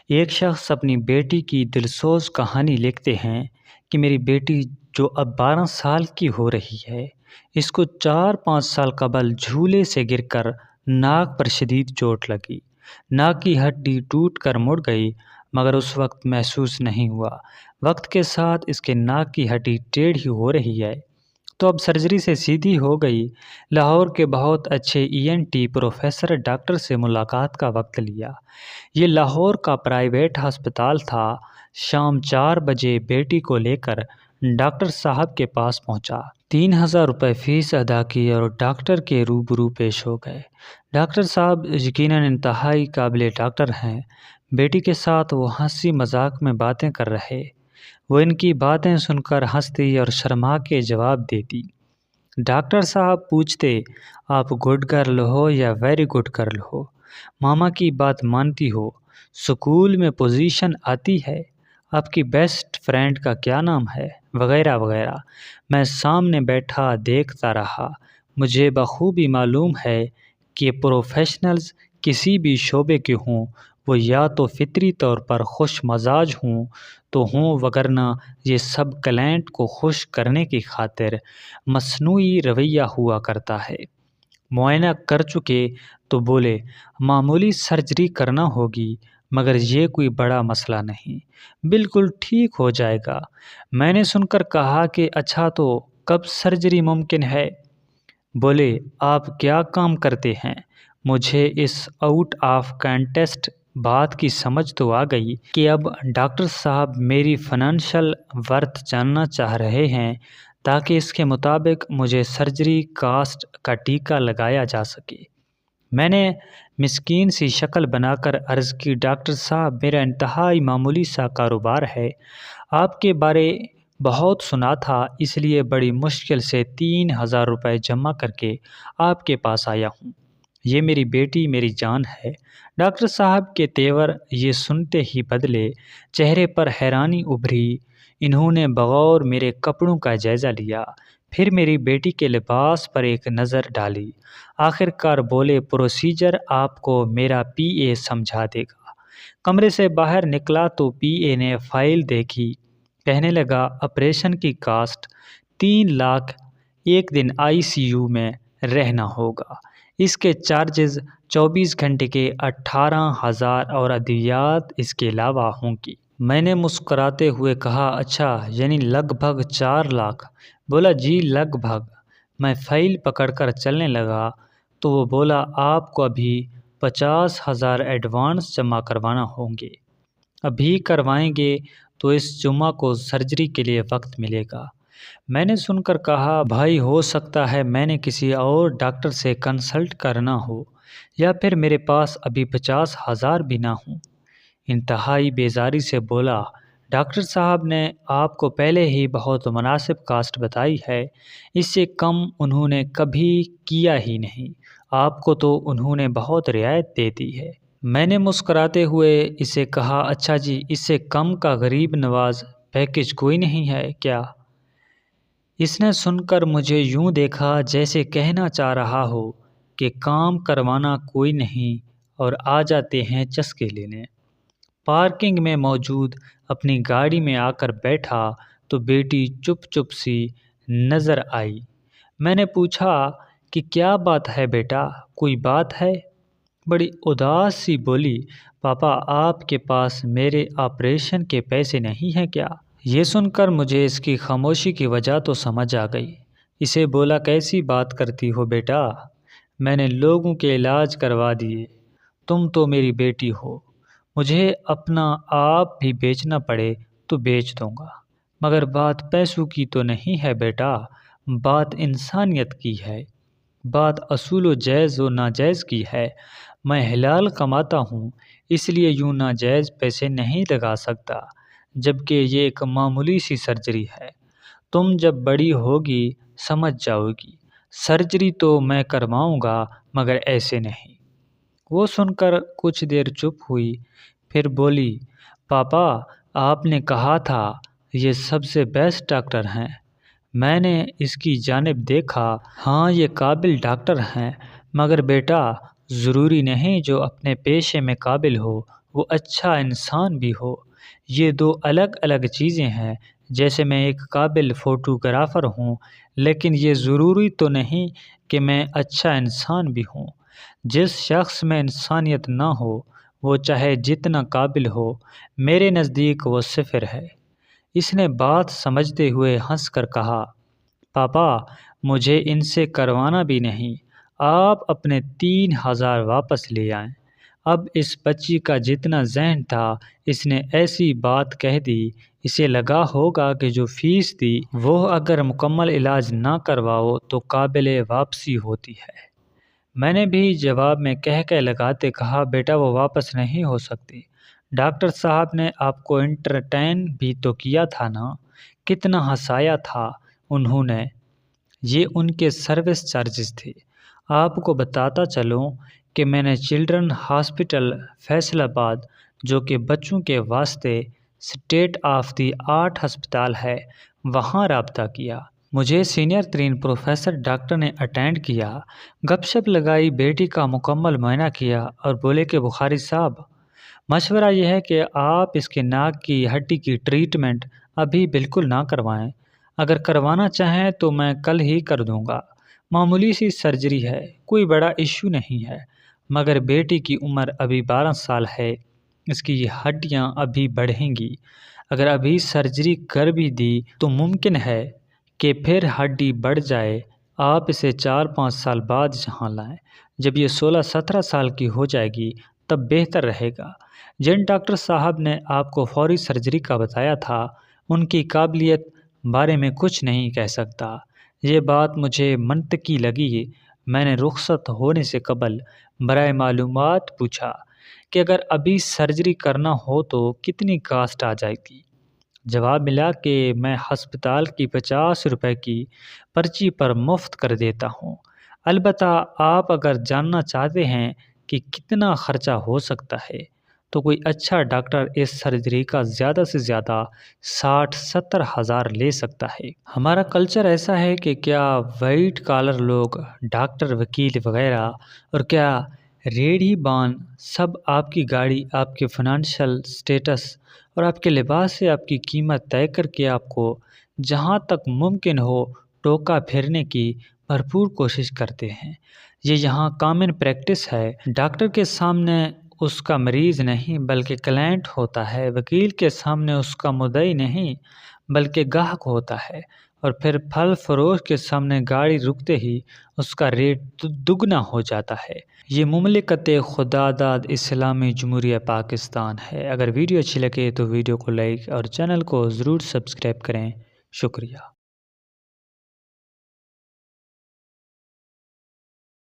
ایک شخص اپنی بیٹی کی دلسوز کہانی لکھتے ہیں کہ میری بیٹی جو اب 12 سال کی ہو رہی ہے، اس کو 4-5 سال قبل جھولے سے گر کر ناک پر شدید چوٹ لگی۔ ناک کی ہڈی ٹوٹ کر مڑ گئی، مگر اس وقت محسوس نہیں ہوا۔ وقت کے ساتھ اس کے ناک کی ہڈی ٹیڑھی ہو رہی ہے، تو اب سرجری سے سیدھی ہو گئی۔ لاہور کے بہت اچھے ENT پروفیسر ڈاکٹر سے ملاقات کا وقت لیا۔ یہ لاہور کا پرائیویٹ ہسپتال تھا۔ شام 4 بجے بیٹی کو لے کر ڈاکٹر صاحب کے پاس پہنچا۔ 3000 روپے فیس ادا کی اور ڈاکٹر کے روبرو پیش ہو گئے۔ ڈاکٹر صاحب یقیناً انتہائی قابل ڈاکٹر ہیں۔ بیٹی کے ساتھ وہ ہنسی مذاق میں باتیں کر رہے۔ وہ ان کی باتیں سن کر ہنستی اور شرما کے جواب دیتی۔ ڈاکٹر صاحب پوچھتے، آپ گڈ گرل ہو یا ویری گڈ گرل ہو؟ ماما کی بات مانتی ہو؟ سکول میں پوزیشن آتی ہے؟ آپ کی بیسٹ فرینڈ کا کیا نام ہے؟ وغیرہ وغیرہ۔ میں سامنے بیٹھا دیکھتا رہا۔ مجھے بخوبی معلوم ہے کہ پروفیشنلز کسی بھی شعبے کے ہوں، وہ یا تو فطری طور پر خوش مزاج ہوں وگرنہ یہ سب کلائنٹ کو خوش کرنے کی خاطر مصنوعی رویہ ہوا کرتا ہے۔ معائنہ کر چکے تو بولے، معمولی سرجری کرنا ہوگی، مگر یہ کوئی بڑا مسئلہ نہیں، بالکل ٹھیک ہو جائے گا۔ میں نے سن کر کہا کہ اچھا تو کب سرجری ممکن ہے؟ بولے، آپ کیا کام کرتے ہیں؟ مجھے اس آؤٹ آف کانٹیکسٹ بات کی سمجھ تو آ گئی کہ اب ڈاکٹر صاحب میری فنانشل ورتھ جاننا چاہ رہے ہیں تاکہ اس کے مطابق مجھے سرجری کاسٹ کا ٹیکہ لگایا جا سکے۔ میں نے مسکین سی شکل بنا کر عرض کی، ڈاکٹر صاحب میرا انتہائی معمولی سا کاروبار ہے، آپ کے بارے بہت سنا تھا، اس لیے بڑی مشکل سے 3000 روپے جمع کر کے آپ کے پاس آیا ہوں۔ یہ میری بیٹی میری جان ہے۔ ڈاکٹر صاحب کے تیور یہ سنتے ہی بدلے، چہرے پر حیرانی ابھری۔ انہوں نے بغور میرے کپڑوں کا جائزہ لیا، پھر میری بیٹی کے لباس پر ایک نظر ڈالی۔ آخر کار بولے، پروسیجر آپ کو میرا PA سمجھا دے گا۔ کمرے سے باہر نکلا تو PA نے فائل دیکھی، کہنے لگا، آپریشن کی کاسٹ 3 لاکھ، 1 دن ICU میں رہنا ہوگا، اس کے چارجز 24 گھنٹے کے 18,000 اور ادویات اس کے علاوہ ہوں گی۔ میں نے مسکراتے ہوئے کہا، اچھا یعنی لگ بھگ 4 لاکھ؟ بولا، جی لگ بھگ۔ میں فائل پکڑ کر چلنے لگا تو وہ بولا، آپ کو ابھی 50,000 ایڈوانس جمع کروانا ہوں گے، ابھی کروائیں گے تو اس جمعہ کو سرجری کے لیے وقت ملے گا۔ میں نے سن کر کہا، بھائی ہو سکتا ہے میں نے کسی اور ڈاکٹر سے کنسلٹ کرنا ہو، یا پھر میرے پاس ابھی 50,000 بھی نہ ہوں۔ انتہائی بیزاری سے بولا، ڈاکٹر صاحب نے آپ کو پہلے ہی بہت مناسب کاسٹ بتائی ہے، اس سے کم انہوں نے کبھی کیا ہی نہیں، آپ کو تو انہوں نے بہت رعایت دے دی ہے۔ میں نے مسکراتے ہوئے اسے کہا، اچھا جی، اس سے کم کا غریب نواز پیکیج کوئی نہیں ہے کیا؟ اس نے سن کر مجھے یوں دیکھا جیسے کہنا چاہ رہا ہو کہ کام کروانا کوئی نہیں اور آ جاتے ہیں چسکے لینے۔ پارکنگ میں موجود اپنی گاڑی میں آ کر بیٹھا تو بیٹی چپ چپ سی نظر آئی۔ میں نے پوچھا کہ کیا بات ہے بیٹا، کوئی بات ہے؟ بڑی اداس سی بولی، پاپا آپ کے پاس میرے آپریشن کے پیسے نہیں ہیں کیا؟ یہ سن کر مجھے اس کی خاموشی کی وجہ تو سمجھ آ گئی۔ اسے بولا، کیسی بات کرتی ہو بیٹا، میں نے لوگوں کے علاج کروا دیے، تم تو میری بیٹی ہو، مجھے اپنا آپ بھی بیچنا پڑے تو بیچ دوں گا، مگر بات پیسوں کی تو نہیں ہے بیٹا، بات انسانیت کی ہے، بات اصول و جائز و ناجائز کی ہے۔ میں حلال کماتا ہوں، اس لیے یوں ناجائز پیسے نہیں لگا سکتا، جبکہ یہ ایک معمولی سی سرجری ہے، تم جب بڑی ہوگی سمجھ جاؤ گی، سرجری تو میں کرواؤں گا مگر ایسے نہیں۔ وہ سن کر کچھ دیر چپ ہوئی، پھر بولی، پاپا آپ نے کہا تھا یہ سب سے بیسٹ ڈاکٹر ہیں، میں نے اس کی جانب دیکھا، ہاں یہ قابل ڈاکٹر ہیں، مگر بیٹا ضروری نہیں جو اپنے پیشے میں قابل ہو وہ اچھا انسان بھی ہو۔ یہ دو الگ الگ چیزیں ہیں۔ جیسے میں ایک قابل فوٹوگرافر ہوں، لیکن یہ ضروری تو نہیں کہ میں اچھا انسان بھی ہوں۔ جس شخص میں انسانیت نہ ہو، وہ چاہے جتنا قابل ہو، میرے نزدیک وہ صفر ہے۔ اس نے بات سمجھتے ہوئے ہنس کر کہا، پاپا مجھے ان سے کروانا بھی نہیں، آپ اپنے 3,000 واپس لے آئیں۔ اب اس بچی کا جتنا ذہن تھا، اس نے ایسی بات کہہ دی، اسے لگا ہوگا کہ جو فیس دی وہ اگر مکمل علاج نہ کرواؤ تو قابل واپسی ہوتی ہے۔ میں نے بھی جواب میں کہہ لگاتے کہا، بیٹا وہ واپس نہیں ہو سکتی۔ ڈاکٹر صاحب نے آپ کو انٹرٹین بھی تو کیا تھا نا، کتنا ہنسایا تھا انہوں نے۔ یہ ان کے سروس چارجز تھے۔ آپ کو بتاتا چلوں کہ میں نے چلڈرن ہاسپٹل فیصل آباد، جو کہ بچوں کے واسطے اسٹیٹ آف دی آرٹ ہسپتال ہے، وہاں رابطہ کیا۔ مجھے سینئر ترین پروفیسر ڈاکٹر نے اٹینڈ کیا، گپ شپ لگائی، بیٹی کا مکمل معائنہ کیا اور بولے کہ بخاری صاحب، مشورہ یہ ہے کہ آپ اس کے ناک کی ہڈی کی ٹریٹمنٹ ابھی بالکل نہ کروائیں۔ اگر کروانا چاہیں تو میں کل ہی کر دوں گا۔ معمولی سی سرجری ہے، کوئی بڑا ایشو نہیں ہے، مگر بیٹی کی عمر ابھی 12 سال ہے، اس کی ہڈیاں ابھی بڑھیں گی۔ اگر ابھی سرجری کر بھی دی تو ممکن ہے کہ پھر ہڈی بڑھ جائے۔ آپ اسے 4-5 سال بعد یہاں لائیں۔ جب یہ 16-17 سال کی ہو جائے گی تب بہتر رہے گا۔ جن ڈاکٹر صاحب نے آپ کو فوری سرجری کا بتایا تھا، ان کی قابلیت بارے میں کچھ نہیں کہہ سکتا۔ یہ بات مجھے منطقی لگی۔ میں نے رخصت ہونے سے قبل برائے معلومات پوچھا کہ اگر ابھی سرجری کرنا ہو تو کتنی کاسٹ آ جائے گی؟ جواب ملا کہ میں ہسپتال کی 50 روپے کی پرچی پر مفت کر دیتا ہوں۔ البتہ آپ اگر جاننا چاہتے ہیں کہ کتنا خرچہ ہو سکتا ہے تو کوئی اچھا ڈاکٹر اس سرجری کا زیادہ سے زیادہ 60-70 ہزار لے سکتا ہے۔ ہمارا کلچر ایسا ہے کہ کیا وائٹ کالر لوگ، ڈاکٹر، وکیل وغیرہ، اور کیا ریڑھی بان سب آپ کی گاڑی، آپ کے فنانشل سٹیٹس اور آپ کے لباس سے آپ کی قیمت طے کر کے آپ کو جہاں تک ممکن ہو ٹوکا پھیرنے کی بھرپور کوشش کرتے ہیں۔ یہ یہاں کامن پریکٹس ہے۔ ڈاکٹر کے سامنے اس کا مریض نہیں بلکہ کلائنٹ ہوتا ہے، وکیل کے سامنے اس کا مدعی نہیں بلکہ گاہک ہوتا ہے، اور پھر پھل فروش کے سامنے گاڑی رکتے ہی اس کا ریٹ دگنا ہو جاتا ہے۔ یہ مملکت خداداد اسلامی جمہوریہ پاکستان ہے۔ اگر ویڈیو اچھی لگے تو ویڈیو کو لائک اور چینل کو ضرور سبسکرائب کریں۔ شکریہ۔